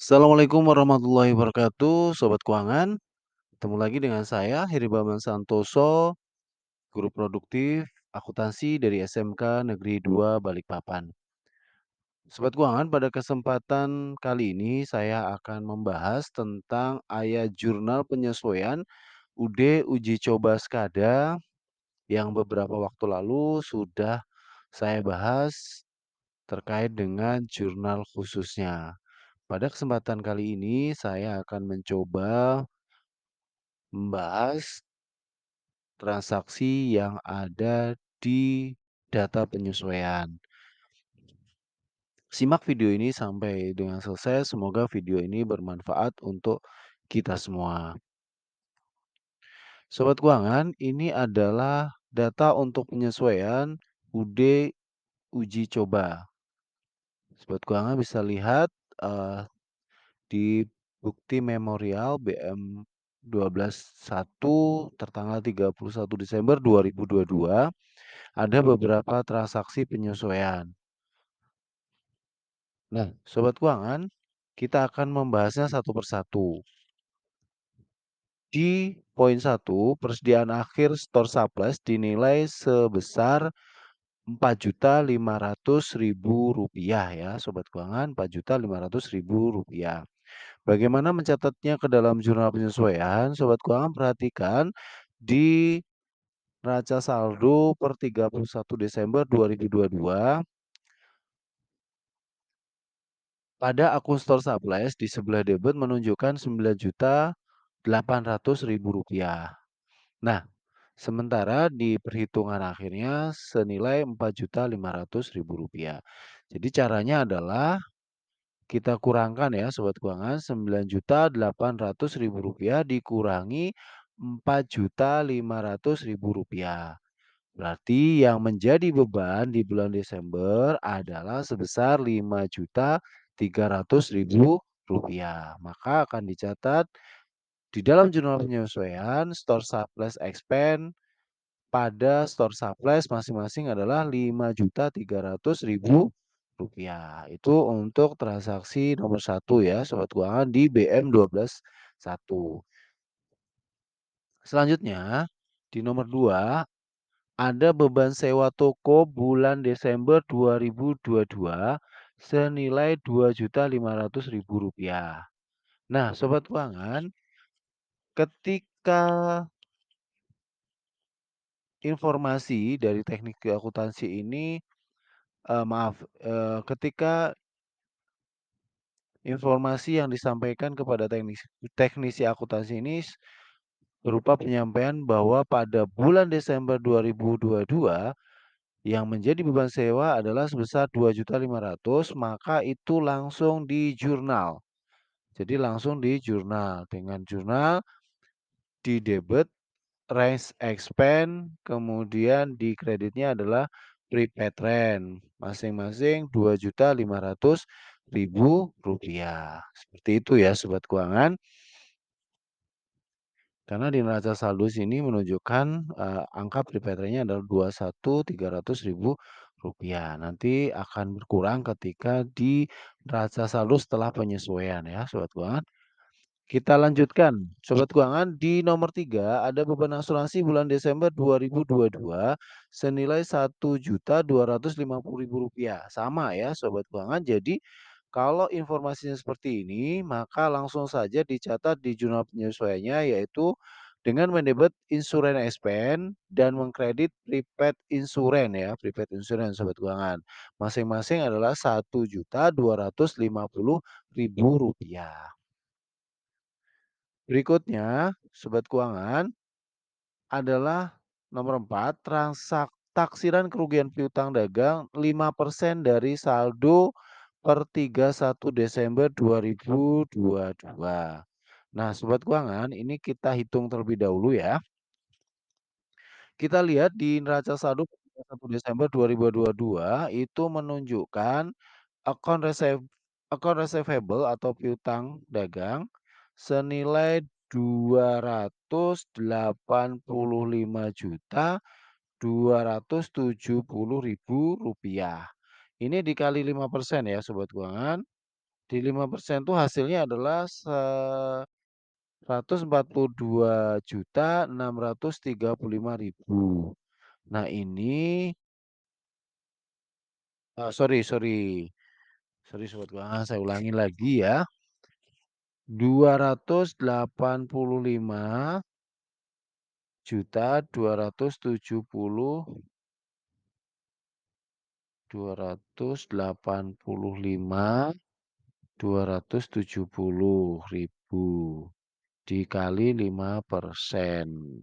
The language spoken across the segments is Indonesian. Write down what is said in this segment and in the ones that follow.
Assalamualaikum warahmatullahi wabarakatuh, sobat keuangan. Ketemu lagi dengan saya Heri Bambang Santoso, guru produktif akuntansi dari SMK Negeri 2 Balikpapan. Sobat keuangan, pada kesempatan kali ini saya akan membahas tentang ayat jurnal penyesuaian UD Uji Coba Skada yang beberapa waktu lalu sudah saya bahas terkait dengan jurnal khususnya. Pada kesempatan kali ini saya akan mencoba membahas transaksi yang ada di data penyesuaian. Simak video ini sampai dengan selesai, semoga video ini bermanfaat untuk kita semua. Sobat keuangan, ini adalah data untuk penyesuaian UD uji coba. Sobat keuangan bisa lihat eh, di bukti memorial BM 12.1 tertanggal 31 Desember 2022 ada beberapa transaksi penyesuaian. Nah, sobat keuangan, kita akan membahasnya satu persatu. Di poin 1, persediaan akhir store surplus dinilai sebesar Rp4.500.000 ya, sobat keuangan, Rp4.500.000. Bagaimana mencatatnya ke dalam jurnal penyesuaian? Sobat keuangan perhatikan di neraca saldo per 31 Desember 2022 pada akun store surplus di sebelah debit menunjukkan Rp9.800.000. Nah, sementara di perhitungan akhirnya senilai Rp4.500.000. Jadi caranya adalah kita kurangkan ya sobat keuangan, Rp9.800.000 dikurangi Rp4.500.000. Berarti yang menjadi beban di bulan Desember adalah sebesar Rp5.300.000. Maka akan dicatat di dalam jurnal penyesuaian store surplus expense pada store surplus masing-masing adalah Rp5.300.000. Itu untuk transaksi nomor 1 ya sobat keuangan di BM 12.1. Selanjutnya di nomor 2 ada beban sewa toko bulan Desember 2022 senilai Rp2.500.000. Nah, sobat keuangan, ketika informasi dari teknik akuntansi ini, ketika informasi yang disampaikan kepada teknisi akuntansi ini berupa penyampaian bahwa pada bulan Desember 2022 yang menjadi beban sewa adalah sebesar Rp2.500.000, maka itu langsung di jurnal. Jadi langsung di jurnal. Dengan jurnal di debit range expense, kemudian di kreditnya adalah prepaid rent. Masing-masing Rp2.500.000. Seperti itu ya sobat keuangan. Karena di neraca saldo sini menunjukkan angka prepaid rent-nya adalah Rp2.300.000. Nanti akan berkurang ketika di neraca saldo setelah penyesuaian ya sobat keuangan. Kita lanjutkan, sobat keuangan, di nomor 3 ada beban asuransi bulan Desember 2022 senilai Rp1.250.000. Sama ya sobat keuangan. Jadi kalau informasinya seperti ini, maka langsung saja dicatat di jurnal penyesuaiannya yaitu dengan mendebit insurance expense dan mengkredit prepaid insurance ya, prepaid insurance sobat keuangan. Masing-masing adalah Rp1.250.000. Berikutnya, sobat keuangan, adalah nomor 4, taksiran kerugian piutang dagang 5% dari saldo per 31 Desember 2022. Nah, sobat keuangan, ini kita hitung terlebih dahulu ya. Kita lihat di neraca saldo per 31 Desember 2022 itu menunjukkan Account receive account receivable atau piutang dagang senilai Rp285.270.000. Ini dikali 5% ya sobat keuangan, Di 5% tuh hasilnya adalah 142.635.000. Nah ini sorry sorry, sorry sobat keuangan, saya ulangi lagi ya, 285.275.270.000 dikali 5%.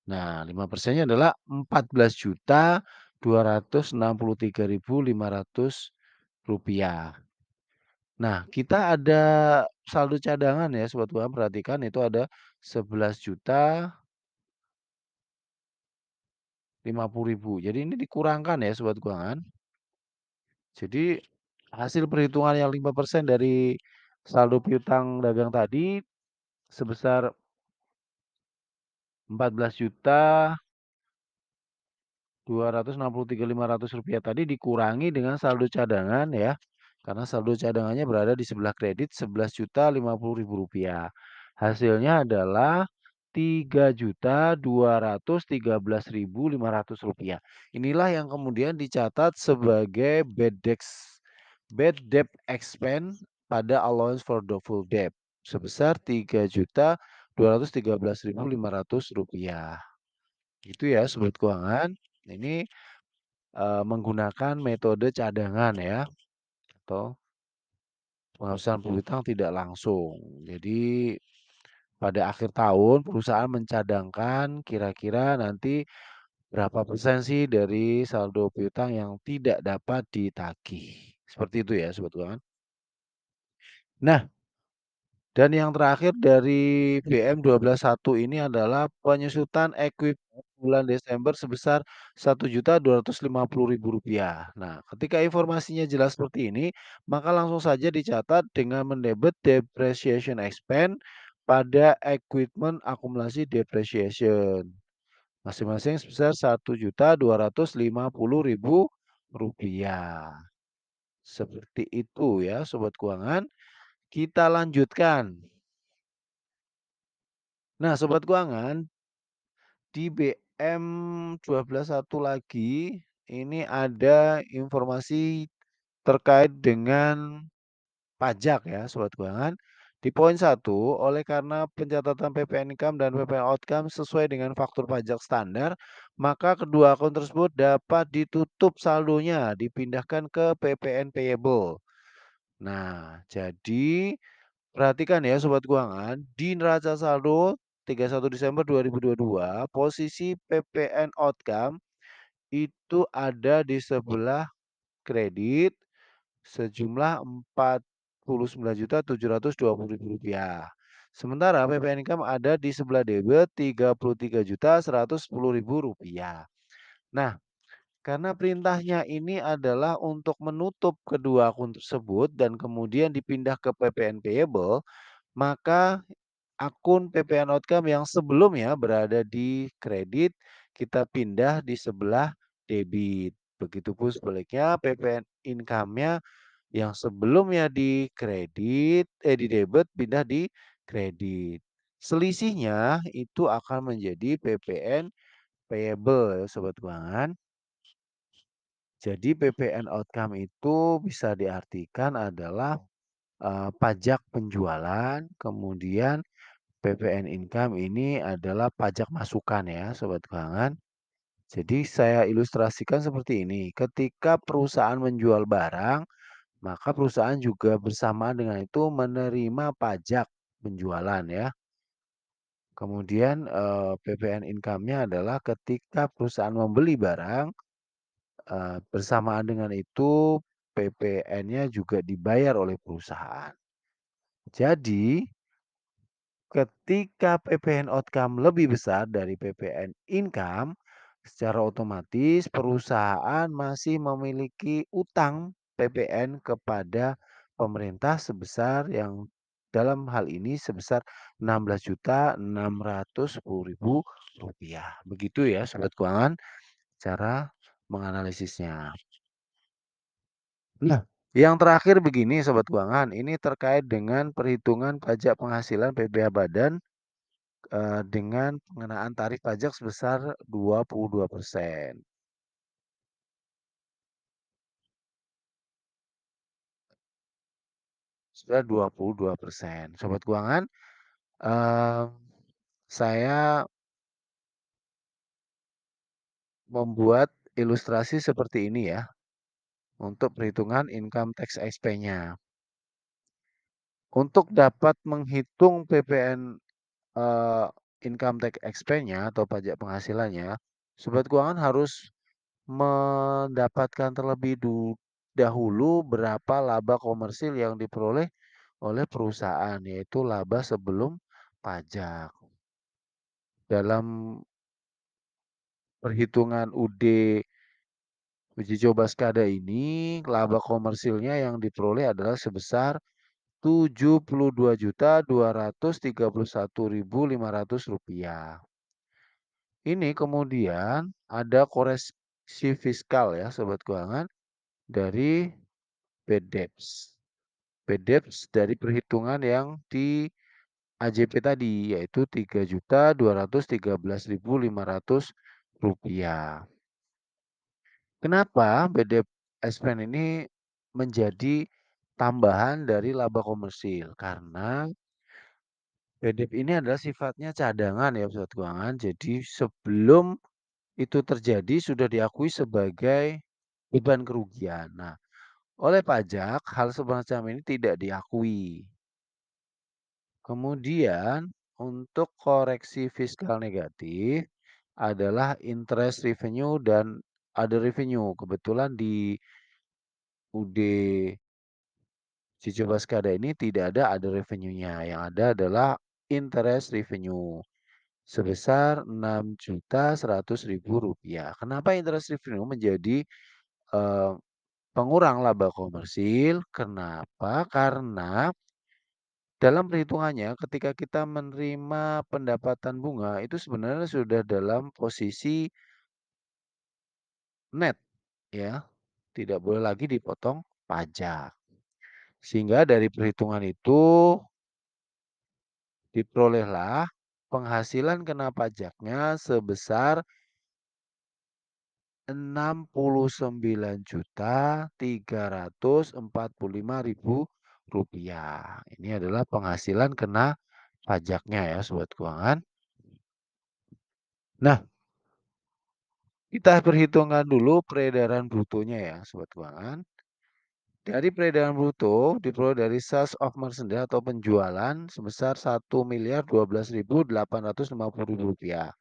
Nah, 5%-nya adalah 14.263.500 rupiah. Nah, kita ada saldo cadangan ya sobat keuangan, perhatikan itu ada 11.050.000. Jadi ini dikurangkan ya sobat keuangan. Jadi hasil perhitungan yang 5% dari saldo piutang dagang tadi sebesar 14.263.500 rupiah tadi dikurangi dengan saldo cadangan ya. Karena saldo cadangannya berada di sebelah kredit 11.050.000 rupiah. Hasilnya adalah 3.213.500 rupiah. Inilah yang kemudian dicatat sebagai bad debt expense pada allowance for doubtful debt sebesar 3.213.500 rupiah. Itu ya sobat keuangan. Ini menggunakan metode cadangan ya atau penghapusan piutang tidak langsung. Jadi pada akhir tahun perusahaan mencadangkan kira-kira nanti berapa persen sih dari saldo piutang yang tidak dapat ditagih. Seperti itu ya sobat keuangan. Nah, dan yang terakhir dari BM121 ini adalah penyusutan ekuivalent bulan Desember sebesar Rp1.250.000. Nah, ketika informasinya jelas seperti ini, maka langsung saja dicatat dengan mendebet depreciation expense pada equipment akumulasi depreciation. Masing-masing sebesar Rp1.250.000. Seperti itu ya sobat keuangan. Kita lanjutkan. Nah, sobat keuangan, di BM121 lagi ini ada informasi terkait dengan pajak ya, sobat keuangan. Di poin 1, oleh karena pencatatan PPN income dan PPN outcome sesuai dengan faktur pajak standar, maka kedua akun tersebut dapat ditutup saldonya, dipindahkan ke PPN payable. Nah, jadi perhatikan ya sobat keuangan, di neraca saldo 31 Desember 2022, posisi PPN outcome itu ada di sebelah kredit sejumlah Rp49.720.000. Sementara PPN income ada di sebelah debit Rp33.110.000. Nah, karena perintahnya ini adalah untuk menutup kedua akun tersebut dan kemudian dipindah ke PPN payable, maka akun PPN outcome yang sebelumnya berada di kredit, kita pindah di sebelah debit. Begitupun sebaliknya PPN income-nya yang sebelumnya di di debit pindah di kredit. Selisihnya itu akan menjadi PPN payable ya sobat keuangan. Jadi PPN outcome itu bisa diartikan adalah pajak penjualan, kemudian PPN income ini adalah pajak masukan ya sobat keuangan. Jadi saya ilustrasikan seperti ini, ketika perusahaan menjual barang, maka perusahaan juga bersamaan dengan itu menerima pajak penjualan ya. Kemudian PPN income-nya adalah ketika perusahaan membeli barang, bersamaan dengan itu PPN-nya juga dibayar oleh perusahaan. Jadi ketika PPN outcome lebih besar dari PPN income, secara otomatis perusahaan masih memiliki utang PPN kepada pemerintah sebesar yang dalam hal ini sebesar Rp16.610.000. Begitu ya sobat keuangan cara menganalisisnya. Nah, Yang terakhir begini sobat keuangan, ini terkait dengan perhitungan pajak penghasilan PPh Badan, dengan pengenaan tarif pajak sebesar 22%. Sudah 22%. Sobat keuangan, eee, saya membuat ilustrasi seperti ini ya, untuk perhitungan income tax expense-nya. Untuk dapat menghitung PPN, income tax expense-nya atau pajak penghasilannya, sobat keuangan harus mendapatkan terlebih dahulu berapa laba komersil yang diperoleh oleh perusahaan, yaitu laba sebelum pajak. Dalam perhitungan uji coba skada ini, laba komersilnya yang diperoleh adalah sebesar Rp72.231.500. Ini kemudian ada koreksi fiskal ya sobat keuangan dari BEDEPS. BEDEPS dari perhitungan yang di AJP tadi yaitu Rp3.213.500. Kenapa BEDEP ini menjadi tambahan dari laba komersil? Karena BEDEP ini adalah sifatnya cadangan ya sobat keuangan. Jadi sebelum itu terjadi sudah diakui sebagai beban kerugian. Nah, oleh pajak hal semacam ini tidak diakui. Kemudian untuk koreksi fiskal negatif adalah interest revenue dan other revenue. Kebetulan di UD uji coba skada ini tidak ada other revenue-nya. Yang ada adalah interest revenue sebesar Rp6.100.000. Kenapa interest revenue menjadi eh, pengurang laba komersil? Kenapa? Karena dalam perhitungannya ketika kita menerima pendapatan bunga itu sebenarnya sudah dalam posisi net ya, tidak boleh lagi dipotong pajak. Sehingga dari perhitungan itu diperolehlah penghasilan kena pajaknya sebesar Rp69.345.000. Ini adalah penghasilan kena pajaknya ya sobat keuangan. Nah, kita perhitungkan dulu peredaran brutonya ya sobat keuangan. Dari peredaran bruto diperoleh dari sales of merchandise atau penjualan sebesar Rp1.218.850.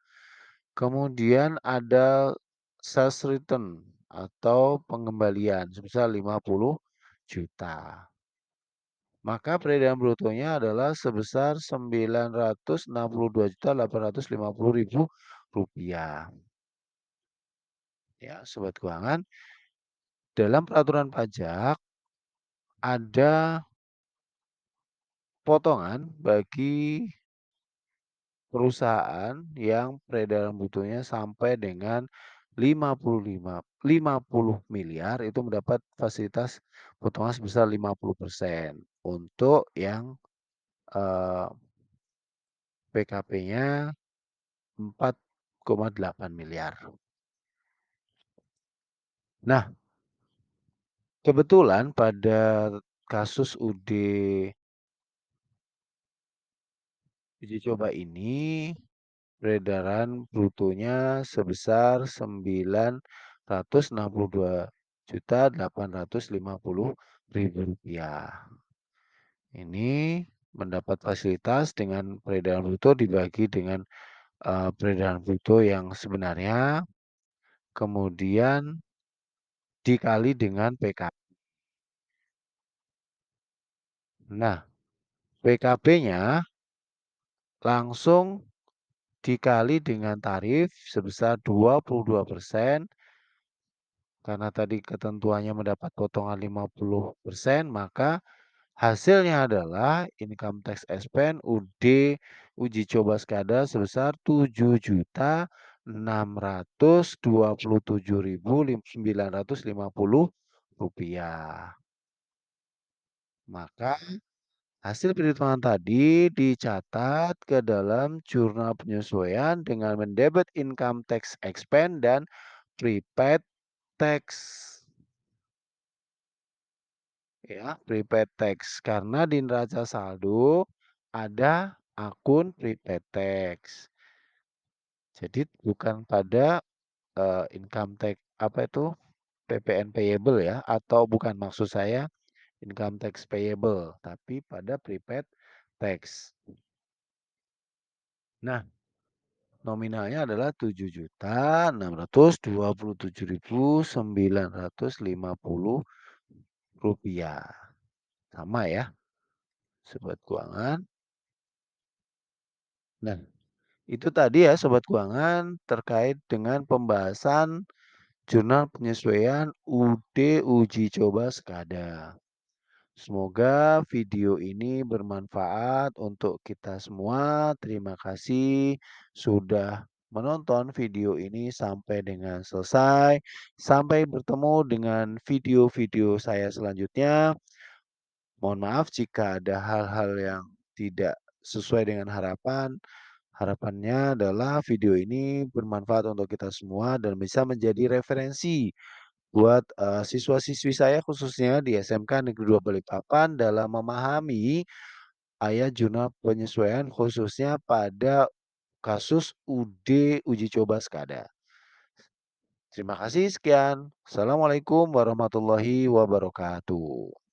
Kemudian ada sales return atau pengembalian sebesar 50 juta. Maka peredaran brutonya adalah sebesar Rp962.850.000. Ya, sobat keuangan, dalam peraturan pajak ada potongan bagi perusahaan yang peredaran brutonya sampai dengan 50 miliar itu mendapat fasilitas potongan sebesar 50% untuk yang PKP-nya 4,8 miliar. Nah, kebetulan pada kasus uji coba ini peredaran brutonya sebesar Rp962.850.000. Ini mendapat fasilitas dengan peredaran bruto dibagi dengan peredaran bruto yang sebenarnya, kemudian dikali dengan PKP. Nah, PKP-nya langsung dikali dengan tarif sebesar 22%. Karena tadi ketentuannya mendapat potongan 50%, maka hasilnya adalah income tax expense uji coba skada sebesar Rp7.627.950. Maka hasil perhitungan tadi dicatat ke dalam jurnal penyesuaian dengan mendebit income tax expense dan prepaid tax. Ya, prepaid tax karena di neraca saldo ada akun prepaid tax. Jadi bukan pada, income tax apa itu, PPN payable ya, atau bukan maksud saya income tax payable, tapi pada prepaid tax. Nah, nominalnya adalah Rp7.627.950. Sama ya, sobat keuangan. Nah, itu tadi ya sobat keuangan terkait dengan pembahasan jurnal penyesuaian UD uji coba sekada. Semoga video ini bermanfaat untuk kita semua. Terima kasih sudah menonton video ini sampai dengan selesai. Sampai bertemu dengan video-video saya selanjutnya. Mohon maaf jika ada hal-hal yang tidak sesuai dengan harapan. Harapannya adalah video ini bermanfaat untuk kita semua dan bisa menjadi referensi buat, siswa-siswi saya khususnya di SMK Negeri 2 Balikpapan dalam memahami ayat jurnal penyesuaian khususnya pada kasus UD uji coba sekada. Terima kasih, sekian. Assalamualaikum warahmatullahi wabarakatuh.